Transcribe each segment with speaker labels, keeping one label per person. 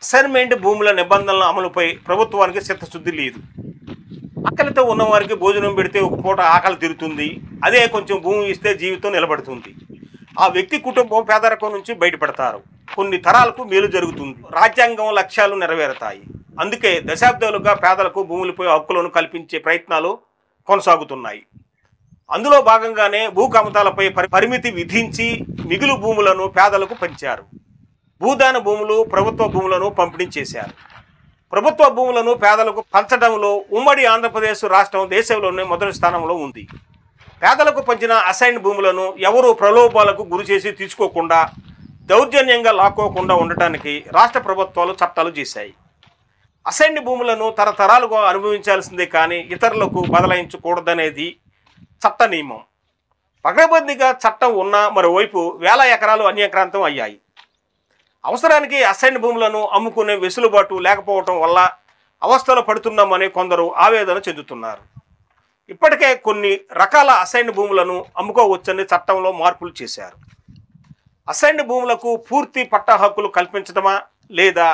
Speaker 1: Assignment భూముల నిబంధనల అమలుపై ప్రభుత్వానికి చిత్తశుద్ధి లేదు. ఆకలితో ఉన్నవారికి భోజనం పెడితే ఒక పూట ఆకలి తీరుతుంది. అదే కొంచెం భూమి ఇస్తే జీవితం నిలబడుతుంది. ఆ వ్యక్తి కుటుంబం పేదరికం నుంచి బయటపడతారు. కొన్ని తరాలకు మేలు జరుగుతుంది. రాజ్యాంగం లక్ష్యాలు నెరవేరుతాయి. అందుకే దశాబ్దాలుగా పేదలకు భూములపై హక్కులను కల్పించే ప్రయత్నాలు కొనసాగుతున్నాయి. అందులో భాగంగానే భూ కమతాలపై పరిమితి విధించి మిగులు భూములను పేదలకు పంచారు. భూదాన భూములు, ప్రభుత్వ భూములను పంపిణీ చేశారు. ప్రభుత్వ భూములను పేదలకు పంచడంలో ఉమ్మడి ఆంధ్రప్రదేశ్ రాష్ట్రం దేశంలోనే మొదటి స్థానంలో ఉంది. పేదలకు పంచిన అసైన్ భూములను ఎవరూ ప్రలోభాలకు గురి చేసి తీసుకోకుండా, దౌర్జన్యంగా లాక్కోకుండా ఉండటానికి రాష్ట్ర ప్రభుత్వాలు చట్టాలు చేశాయి. అసైన్ భూములను తరతరాలుగా అనుభవించాల్సిందే కానీ ఇతరులకు బదలాయించకూడదనేది చట్ట నియమం. పకడ్బందీగా చట్టం ఉన్నా మరోవైపు వేల ఎకరాలు అన్యాక్రాంతం అయ్యాయి. అవసరానికి అసైన్ భూములను అమ్ముకునే వెసులుబాటు లేకపోవటం వల్ల అవస్థలు పడుతున్నామని కొందరు ఆవేదన చెందుతున్నారు. ఇప్పటికే కొన్ని రకాల అసైన్ భూములను అమ్ముకోవచ్చని చట్టంలో మార్పులు చేశారు. అసైన్ భూములకు పూర్తి పట్టా హక్కులు కల్పించడమా లేదా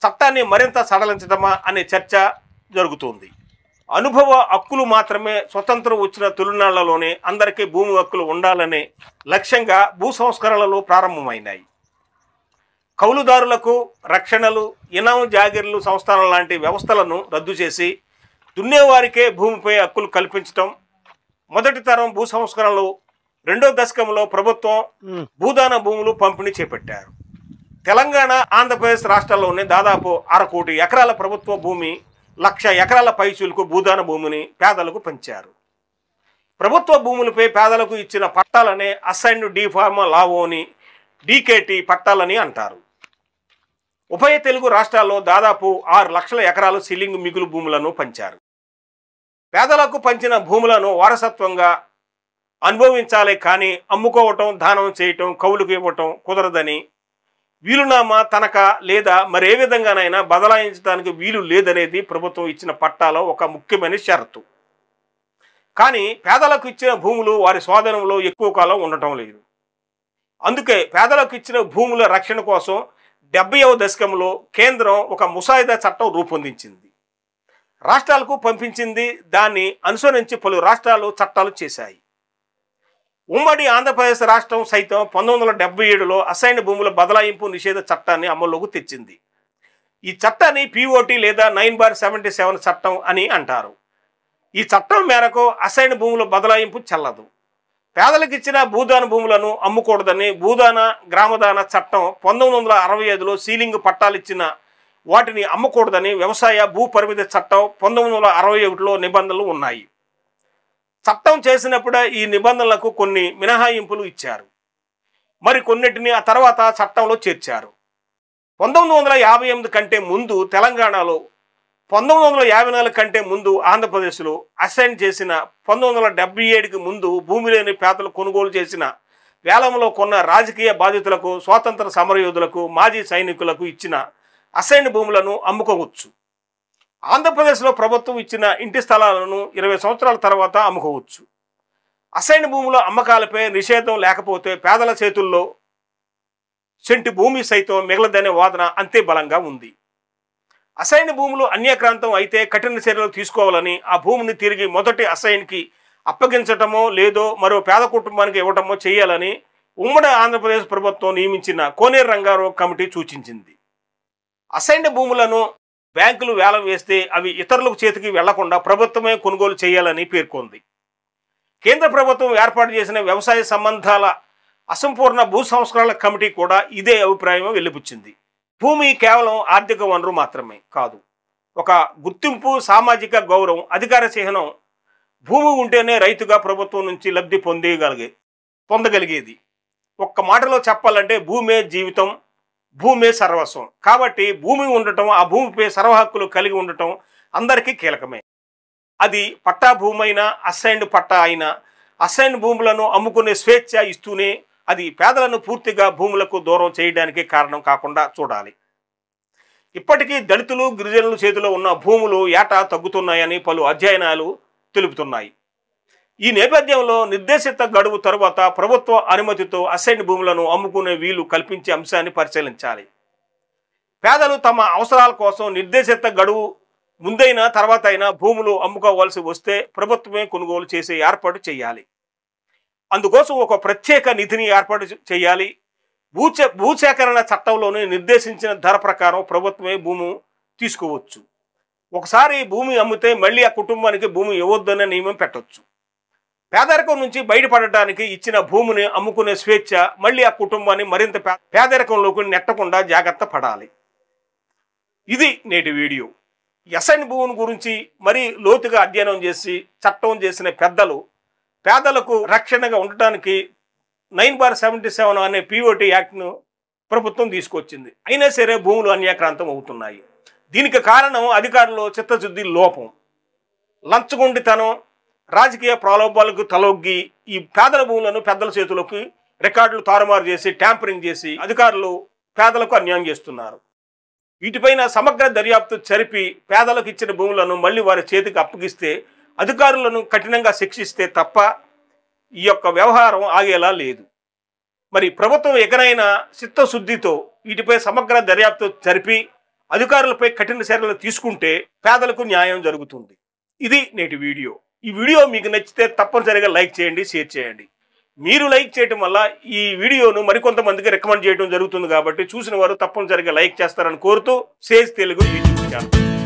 Speaker 1: చట్టాన్ని మరింత సడలించడమా అనే చర్చ జరుగుతోంది. అనుభవ హక్కులు మాత్రమే స్వతంత్రం వచ్చిన తొలినాళ్లలోనే అందరికీ భూమి హక్కులు ఉండాలనే లక్ష్యంగా భూ సంస్కరణలు ప్రారంభమైనాయి. కౌలుదారులకు రక్షణలు, ఇనాం జాగీర్లు సంస్థల లాంటి వ్యవస్థలను రద్దు చేసి దున్నేవారికే భూమిపై హక్కులు కల్పించటం మొదటి తరం భూ సంస్కరణలు. రెండో దశకంలో ప్రభుత్వం భూదాన భూములు పంపిణీ చేపట్టారు. తెలంగాణ, ఆంధ్రప్రదేశ్ రాష్ట్రాల్లోనే దాదాపు 1/2 కోటి ఎకరాల ప్రభుత్వ భూమి, 1,00,000 ఎకరాల పైచులకు భూదాన భూమిని పేదలకు పంచారు. ప్రభుత్వ భూములపై పేదలకు ఇచ్చిన పట్టాలనే అసైన్డ్ డిఫార్మా లావోని డీకేటీ పట్టాలని అంటారు. ఉభయ తెలుగు రాష్ట్రాల్లో దాదాపు 6 లక్షల ఎకరాలు సీలింగ్ మిగులు భూములను పంచారు. పేదలకు పంచిన భూములను వారసత్వంగా అనుభవించాలి కానీ అమ్ముకోవటం, దానం చేయటం, కౌలుకు ఇవ్వటం కుదరదని, వీలునామా, తనఖా లేదా మరే విధంగానైనా బదలాయించడానికి వీలు లేదనేది ప్రభుత్వం ఇచ్చిన పట్టాలో ఒక ముఖ్యమైన షరతు. కానీ పేదలకు ఇచ్చిన భూములు వారి స్వాధీనంలో ఎక్కువ కాలం ఉండటం లేదు. అందుకే పేదలకు ఇచ్చిన భూముల రక్షణ కోసం 70వ దశకంలో కేంద్రం ఒక ముసాయిదా చట్టం రూపొందించింది. రాష్ట్రాలకు పంపించింది. దాన్ని అనుసరించి పలు రాష్ట్రాలు చట్టాలు చేశాయి. ఉమ్మడి ఆంధ్రప్రదేశ్ రాష్ట్రం సైతం 1977లో అసైన్ భూముల బదలాయింపు నిషేధ చట్టాన్ని అమల్లోకి తెచ్చింది. ఈ చట్టాన్ని పిఓటి లేదా 9/77 చట్టం అని అంటారు. ఈ చట్టం మేరకు అసైన్ భూముల బదలాయింపు చెల్లదు. పేదలకు ఇచ్చిన భూదాన భూములను అమ్ముకూడదని భూదాన గ్రామదాన చట్టం 1965లో సీలింగ్ పట్టాలు ఇచ్చిన వాటిని అమ్మకూడదని వ్యవసాయ భూ పరిమితి చట్టం 1961లో నిబంధనలు ఉన్నాయి. చట్టం చేసినప్పుడే ఈ నిబంధనలకు కొన్ని మినహాయింపులు ఇచ్చారు. మరి కొన్నిటిని ఆ తర్వాత చట్టంలో చేర్చారు. 1958 కంటే ముందు తెలంగాణలో, 1954 కంటే ముందు ఆంధ్రప్రదేశ్లో అసైన్ చేసిన, 1977కి ముందు భూమి లేని పేదలు కొనుగోలు చేసిన, వేలంలో కొన్న రాజకీయ బాధితులకు, స్వాతంత్ర సమరయోధులకు, మాజీ సైనికులకు ఇచ్చిన అసైన్ భూములను అమ్ముకోవచ్చు. ఆంధ్రప్రదేశ్లో ప్రభుత్వం ఇచ్చిన ఇంటి స్థలాలను 20 సంవత్సరాల తర్వాత అమ్ముకోవచ్చు. అసైన్ భూముల అమ్మకాలపై నిషేధం లేకపోతే పేదల చేతుల్లో సెంటి భూమి సైతం మిగలదనే వాదన అంతే బలంగా ఉంది. అసైన్ భూములు అన్యాక్రాంతం అయితే కఠిన చర్యలు తీసుకోవాలని, ఆ భూమిని తిరిగి మొదటి అసైన్కి అప్పగించటమో లేదో మరో పేద కుటుంబానికి ఇవ్వటమో చేయాలని ఉమ్మడి ఆంధ్రప్రదేశ్ ప్రభుత్వం నియమించిన కోనేరు రంగారావు కమిటీ సూచించింది. అసైన్ భూములను బ్యాంకులు వేలం వేస్తే అవి ఇతరులకు చేతికి వెళ్లకుండా ప్రభుత్వమే కొనుగోలు చేయాలని పేర్కొంది. కేంద్ర ప్రభుత్వం ఏర్పాటు చేసిన వ్యవసాయ సంబంధాల అసంపూర్ణ భూ సంస్కరణల కమిటీ కూడా ఇదే అభిప్రాయం వెలిబుచ్చింది. భూమి కేవలం ఆర్థిక వనరు మాత్రమే కాదు, ఒక గుర్తింపు, సామాజిక గౌరవం, అధికార చిహ్నం. భూమి ఉంటేనే రైతుగా ప్రభుత్వం నుంచి లబ్ధి పొందగలిగేది. ఒక్క మాటలో చెప్పాలంటే భూమే జీవితం, భూమే సర్వస్వం. కాబట్టి భూమి ఉండటం, ఆ భూమిపై సర్వహక్కులు కలిగి ఉండటం అందరికీ కీలకమే. అది పట్టా భూమి అయినా, అసైన్డ్ పట్టా అయినా, అసైన్ భూములను అమ్ముకునే స్వేచ్ఛ ఇస్తూనే అది పేదలను పూర్తిగా భూములకు దూరం చేయడానికి కారణం కాకుండా చూడాలి. ఇప్పటికీ దళితులు, గిరిజనుల చేతిలో ఉన్న భూములు ఏటా తగ్గుతున్నాయని పలు అధ్యయనాలు తెలుపుతున్నాయి. ఈ నేపథ్యంలో నిర్దేశిత గడువు తరువాత ప్రభుత్వ అనుమతితో అసైన్ భూములను అమ్ముకునే వీలు కల్పించే అంశాన్ని పరిశీలించాలి. పేదలు తమ అవసరాల కోసం నిర్దేశిత గడువు ముందైనా తర్వాత అయినా భూములు అమ్ముకోవాల్సి వస్తే ప్రభుత్వమే కొనుగోలు చేసే ఏర్పాటు చేయాలి. అందుకోసం ఒక ప్రత్యేక నిధిని ఏర్పాటు చేయాలి. భూసేకరణ చట్టంలోని నిర్దేశించిన ధర ప్రకారం ప్రభుత్వమే భూమి తీసుకోవచ్చు. ఒకసారి భూమి అమ్మితే మళ్ళీ ఆ కుటుంబానికి భూమి ఇవ్వద్దనే నియమం పెట్టవచ్చు. పేదరికం నుంచి బయటపడటానికి ఇచ్చిన భూమిని అమ్ముకునే స్వేచ్ఛ మళ్ళీ ఆ కుటుంబాన్ని మరింత పేదరికంలోకి నెట్టకుండా జాగ్రత్త పడాలి. ఇది నేటి వీడియో. ఎస్ఎన్ భూమిని గురించి మరీ లోతుగా అధ్యయనం చేసి చట్టం చేసిన పెద్దలు పేదలకు రక్షణగా ఉండటానికి 9/77 అనే పిఓటి యాక్ట్ను ప్రభుత్వం తీసుకొచ్చింది. అయినా సరే భూములు అన్యాక్రాంతం అవుతున్నాయి. దీనికి కారణం అధికారులు చిత్తశుద్ధి లోపం, లంచగొండితనం, రాజకీయ ప్రలోభాలకు తలొగ్గి ఈ పేదల భూములను పెద్దల చేతులకు రికార్డులు తారుమారు చేసి ట్యాంపరింగ్ చేసి అధికారులు పేదలకు అన్యాయం చేస్తున్నారు. వీటిపైన సమగ్ర దర్యాప్తు జరిపి పేదలకు ఇచ్చిన భూములను మళ్ళీ వారి చేతికి అప్పగిస్తే, అధికారులను కఠినంగా శిక్షిస్తే తప్ప ఈ యొక్క వ్యవహారం ఆగేలా లేదు. మరి ప్రభుత్వం ఎకనైనా చిత్తశుద్ధితో వీటిపై సమగ్ర దర్యాప్తు జరిపి అధికారులపై కఠిన చర్యలు తీసుకుంటే పేదలకు న్యాయం జరుగుతుంది. ఇది నేటి వీడియో. ఈ వీడియో మీకు నచ్చితే తప్పనిసరిగా లైక్ చేయండి, షేర్ చేయండి. మీరు లైక్ చేయడం వల్ల ఈ వీడియోను మరికొంతమందికి రికమెండ్ చేయడం జరుగుతుంది. కాబట్టి చూసిన వారు తప్పనిసరిగా లైక్ చేస్తారని కోరుతూ సేజ్ తెలుగు యూట్యూబ్ ఛానల్.